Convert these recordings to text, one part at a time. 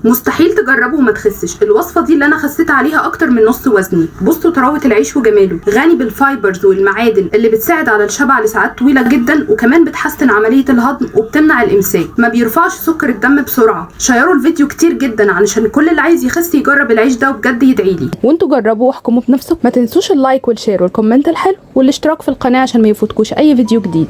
مستحيل تجربه وما تخسش. الوصفه دي اللي انا خسيت عليها اكتر من نص وزني. بصوا طراوه العيش وجماله، غني بالفايبرز والمعادن اللي بتساعد على الشبع لساعات طويله جدا، وكمان بتحسن عمليه الهضم وبتمنع الامساك. ما بيرفعش سكر الدم بسرعه. شيروا الفيديو كتير جدا علشان كل اللي عايز يخس يجرب العيش ده وبجد يدعيلي. وانتوا جربوا واحكموا بنفسكم. ما تنسوش اللايك والشير والكومنت الحلو والاشتراك في القناه عشان ما يفوتكوش اي فيديو جديد.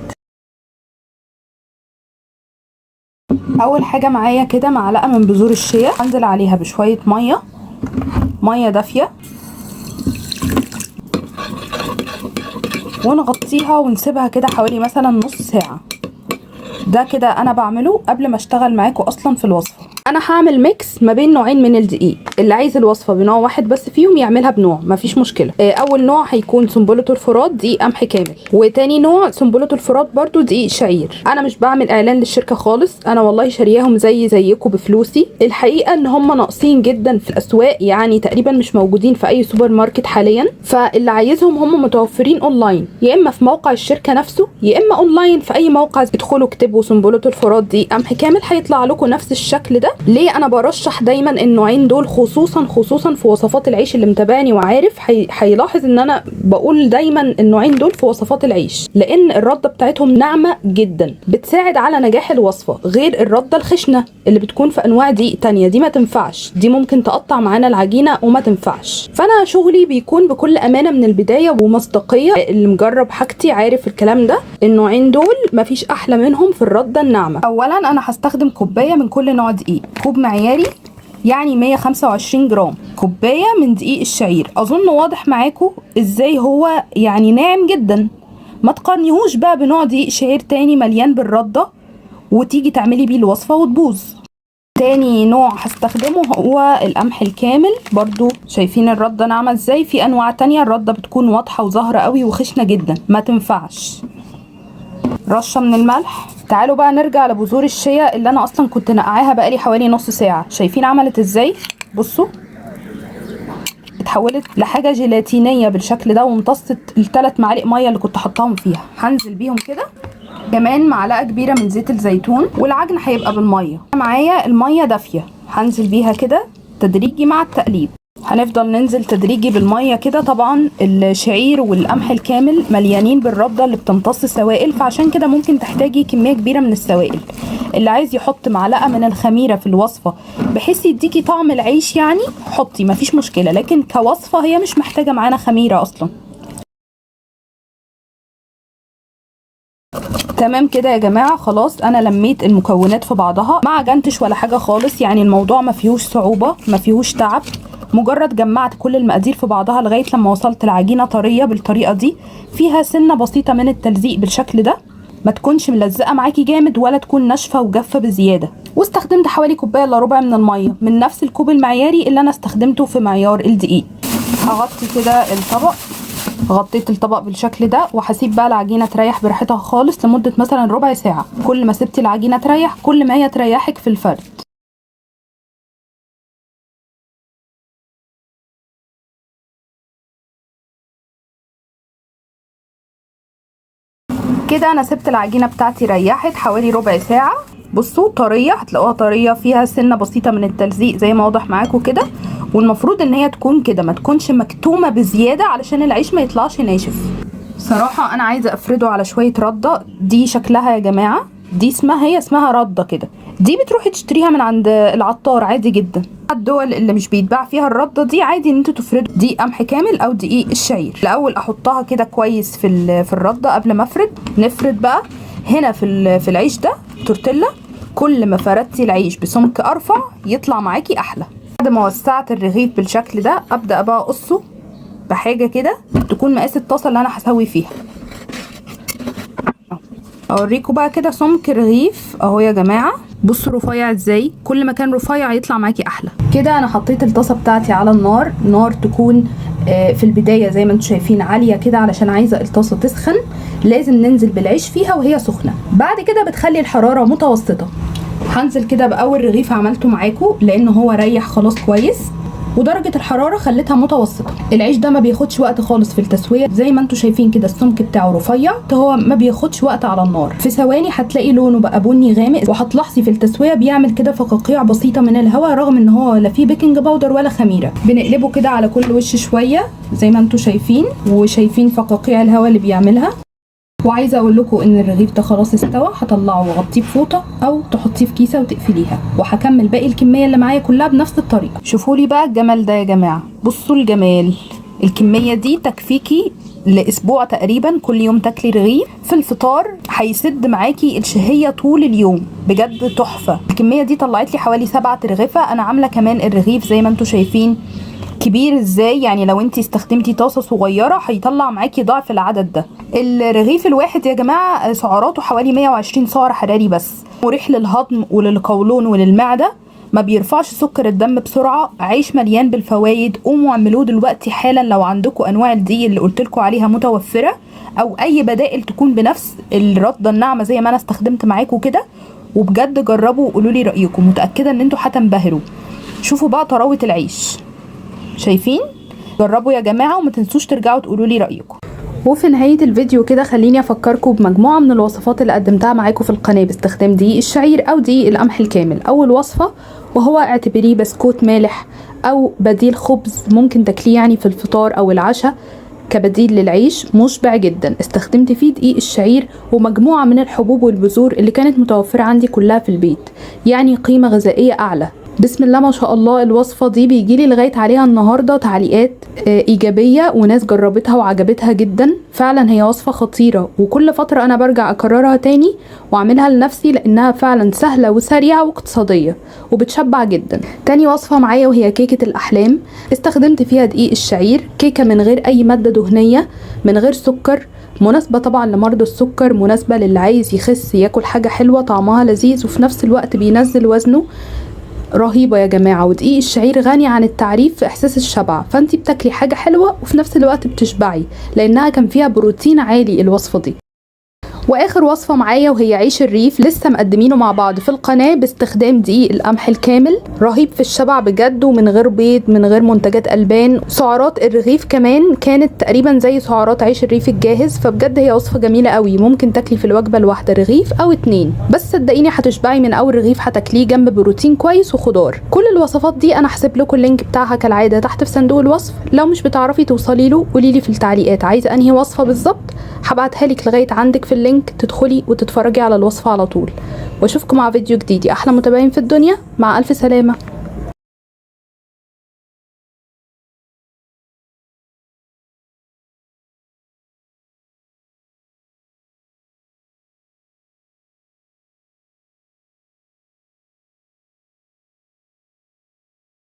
اول حاجه معايا كده معلقه من بذور الشيا، هنزل عليها بشويه ميه دافيه ونغطيها ونسيبها كده حوالي مثلا نص ساعه. ده كده انا بعمله قبل ما اشتغل معاكم اصلا في الوصفه. انا هعمل ميكس ما بين نوعين من الدقيق، اللي عايز الوصفه بنوع واحد بس فيهم يعملها بنوع، مفيش مشكله. اول نوع هيكون سنبله الفرات دقيق قمح كامل، وتاني نوع سنبله الفرات برضو دقيق شعير. انا مش بعمل اعلان للشركه خالص، انا والله شارياهم زيكم بفلوسي. الحقيقه ان هم ناقصين جدا في الاسواق، يعني تقريبا مش موجودين في اي سوبر ماركت حاليا، فاللي عايزهم هم متوفرين اونلاين، يا اما في موقع الشركه نفسه يا اما اونلاين في اي موقع. ادخلوا اكتبوا سنبله الفرات دقيق قمح كامل هيطلع لكم نفس الشكل ده. ليه انا برشح دايما النوعين دول، خصوصا في وصفات العيش؟ اللي متابعني وعارف هيلاحظ ان انا بقول دايما النوعين دول في وصفات العيش، لان الرده بتاعتهم ناعمه جدا، بتساعد على نجاح الوصفه، غير الرده الخشنه اللي بتكون في انواع دقيق تانية. دي ما تنفعش، دي ممكن تقطع معانا العجينه وما تنفعش. فانا شغلي بيكون بكل امانه من البدايه ومصداقيه، اللي مجرب حاجتي عارف الكلام ده. النوعين دول مفيش احلى منهم في الرده الناعمه. اولا انا هستخدم كوبايه من كل نوع دقيق، كوب معياري يعني 125 جرام، كوبايه من دقيق الشعير. اظن واضح معاكم ازاي هو يعني ناعم جدا. ما تقارنيهوش بقى بنوع دقيق شعير تاني مليان بالرده وتيجي تعملي بيه الوصفه وتبوظ. تاني نوع هستخدمه هو القمح الكامل، برضو شايفين الرده ناعمه ازاي. في انواع تانية الرده بتكون واضحه وظاهره قوي وخشنه جدا، ما تنفعش. رشه من الملح. تعالوا بقى نرجع لبذور الشيا اللي انا اصلا كنت نقعاها بقالي حوالي نص ساعه. شايفين عملت ازاي؟ بصوا اتحولت لحاجه جيلاتينيه بالشكل ده، وامتصت ال3 معالق ميه اللي كنت حطاهم فيها. هنزل بيهم كده. كمان معلقه كبيره من زيت الزيتون، والعجن هيبقى بالميه. معايا الميه دافيه، هنزل بيها كده تدريجي مع التقليب. هنفضل ننزل تدريجي بالميه كده. طبعا الشعير والقمح الكامل مليانين بالرده اللي بتمتص السوائل، فعشان كده ممكن تحتاجي كميه كبيره من السوائل. اللي عايز يحط معلقه من الخميره في الوصفه بحيث يديكي طعم العيش يعني حطي، مفيش مشكله، لكن كوصفه هي مش محتاجه معانا خميره اصلا. تمام كده يا جماعه، خلاص انا لميت المكونات في بعضها، ما عجنتش ولا حاجه خالص، يعني الموضوع ما فيهوش صعوبه، ما فيهوش تعب. مجرد جمعت كل المقادير في بعضها لغايه لما وصلت العجينه طريه بالطريقه دي، فيها سنه بسيطه من التلزيق بالشكل ده، ما تكونش ملزقه معاكي جامد ولا تكون ناشفه وجافه بزياده. واستخدمت حوالي كوبايه الا ربع من الميه من نفس الكوب المعياري اللي انا استخدمته في معيار الدقيق. هغطي كده الطبق. غطيت الطبق بالشكل ده، وهسيب بقى العجينه تريح براحتها خالص لمده مثلا ربع ساعه. كل ما سبتي العجينه تريح كل ما هي تريحك في الفرد. كده انا سبت العجينه بتاعتي ريحت حوالي ربع ساعه. بصوا طريه، هتلاقوها طريه، فيها سنه بسيطه من التلزيق زي ما واضح معاكم كده. والمفروض ان هي تكون كده، ما تكونش مكتومه بزياده علشان العيش ما يطلعش ناشف. صراحه انا عايزه افرده على شويه رده. دي شكلها يا جماعه، دي اسمها رده كده. دي بتروحي تشتريها من عند العطار عادي جدا. الدول اللي مش بيتباع فيها الرده دي عادي ان انتوا تفردوا دقيق قمح كامل او دقيق الشعير. الاول احطها كده كويس في الرده قبل ما افرد. نفرد بقى هنا في العيش ده تورتيلا. كل ما فردتي العيش بسمك ارفع يطلع معاكي احلى. بعد ما وسعت الرغيف بالشكل ده ابدا بقى اقصه بحاجه كده تكون مقاس الطاسه اللي انا هسوي فيها. اوريكم بقى كده سمك رغيف اهو يا جماعه. بصوا رفيع ازاي، كل ما كان رفيع يطلع معاكي احلى. كده انا حطيت الطاسه بتاعتي على النار تكون في البدايه زي ما انتم شايفين عاليه كده، علشان عايزه الطاسه تسخن. لازم ننزل بالعيش فيها وهي سخنه. بعد كده بتخلي الحراره متوسطه. هنزل كده باول رغيف عملته معاكم لان هو ريح خلاص كويس. ودرجة الحرارة خليتها متوسطة. العيش ده ما بياخدش وقت خالص في التسوية، زي ما انتوا شايفين كده السمك بتاعه رفيع، هو ما بياخدش وقت على النار. في ثواني هتلاقي لونه بقى بني غامق، وهتلاحظي في التسوية بيعمل كده فقاقيع بسيطة من الهواء رغم ان هو لا فيه بيكنج باودر ولا خميرة. بنقلبه كده على كل وش شوية زي ما انتوا شايفين، وشايفين فقاقيع الهواء اللي بيعملها. وعايزه اقول لكم ان الرغيف ده خلاص استوى، هطلعه واغطيه بفوطه او تحطيه في كيسه وتقفليها، وهكمل باقي الكميه اللي معايا كلها بنفس الطريقه. شوفوا لي بقى الجمال ده يا جماعه، بصوا الجمال. الكميه دي تكفيكي لاسبوع تقريبا، كل يوم تاكلي رغيف في الفطار، هيسد معاكي الشهيه طول اليوم، بجد تحفه. الكميه دي طلعت لي حوالي 7 رغيفه. انا عامله كمان الرغيف زي ما انتوا شايفين كبير ازاي، يعني لو انتي استخدمتي طاسه صغيره هيطلع معاكي ضعف العدد ده. الرغيف الواحد يا جماعه سعراته حوالي 120 سعر حراري بس، مريح للهضم وللقولون وللمعده، ما بيرفعش سكر الدم بسرعه، عيش مليان بالفوائد. قوموا اعملوه دلوقتي حالا لو عندكم انواع الدقيق اللي قلت لكم عليها متوفره، او اي بدائل تكون بنفس الرده الناعمه زي ما انا استخدمت معاكم كده. وبجد جربوا وقولوا لي رايكم، متاكده ان انتوا هتنبهروا. شوفوا بقى طراوه العيش، شايفين؟ جربوا يا جماعه وما تنسوش ترجعوا تقولوا لي رايكم. وفي نهايه الفيديو كده خليني افكركم بمجموعه من الوصفات اللي قدمتها معاكم في القناه باستخدام دقيق الشعير او دقيق القمح الكامل. اول وصفه وهو اعتبريه بسكوت مالح او بديل خبز، ممكن تاكليه يعني في الفطار او العشاء كبديل للعيش، مشبع جدا. استخدمت فيه دقيق الشعير ومجموعه من الحبوب والبذور اللي كانت متوفره عندي كلها في البيت، يعني قيمه غذائيه اعلى. بسم الله ما شاء الله. الوصفة دي بيجيلي لغاية عليها النهاردة تعليقات إيجابية، وناس جربتها وعجبتها جدا. فعلا هي وصفة خطيرة، وكل فترة أنا برجع أكررها تاني وأعملها لنفسي، لأنها فعلا سهلة وسريعة واقتصادية وبتشبع جدا. تاني وصفة معايا وهي كيكة الأحلام. استخدمت فيها دقيق الشعير، كيكة من غير أي مادة دهنية، من غير سكر، مناسبة طبعا لمرضى السكر، مناسبة للي عايز يخس ياكل حاجة حلوة طعمها لذيذ وفي نفس الوقت بينزل وزنه. رهيبة يا جماعة. ودقيق الشعير غني عن التعريف في احساس الشبع، فانتي بتاكلي حاجة حلوة وفي نفس الوقت بتشبعي، لانها كان فيها بروتين عالي الوصفة دي. واخر وصفة معايا وهي عيش الريف، لسه مقدمينه مع بعض في القناة باستخدام دقيق القمح الكامل، رهيب في الشبع بجد، ومن غير بيض، من غير منتجات البان. سعرات الرغيف كمان كانت تقريبا زي سعرات عيش الريف الجاهز، فبجد هي وصفة جميلة قوي. ممكن تاكلي في الوجبة الواحدة رغيف او 2، بس صدقيني هتشبعي من اول رغيف هتاكليه جنب بروتين كويس وخضار. كل الوصفات دي انا هسيب لكم اللينك بتاعها كالعادة تحت في صندوق الوصف. لو مش بتعرفي توصلي له قولي لي في التعليقات عايزة انهي وصفة بالظبط، هبعتها لك لغاية عندك في اللينك، تدخلي وتتفرجي على الوصفة على طول. واشوفكم مع فيديو جديد. احلى متابعين في الدنيا، مع الف سلامة.